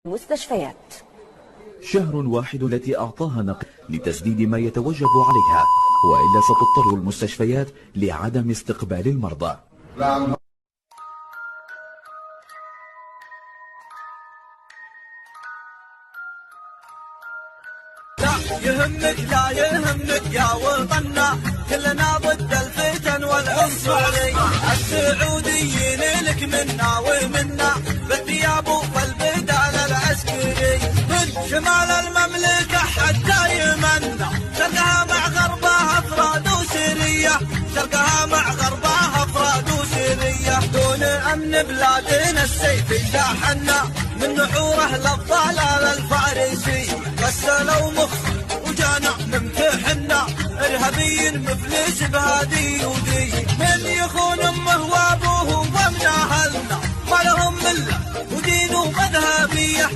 المستشفيات. شهر واحد التي أعطاها نقل لتسديد ما يتوجب عليها، وإلا ستضطر المستشفيات لعدم استقبال المرضى. لا يهمك يا وطننا، كلنا ضد الفتن والعنصري. السعوديين لك منا ومنا، بالثياب والبدال العسكري. من شمال المملكة حتى يمنا، شرقها مع غربها افراد وسرية، شرقها مع غربها افراد وسرية. دون امن بلادنا السيف يشاحنا، من نحوره للضلال الفارسي. غسلوا مخ وجانا ممتحنا، ارهابيين مفلس بهادي ودي. من يخون امه وابوه ومن اهلنا، ما لهم مله ودين ومذهبيه.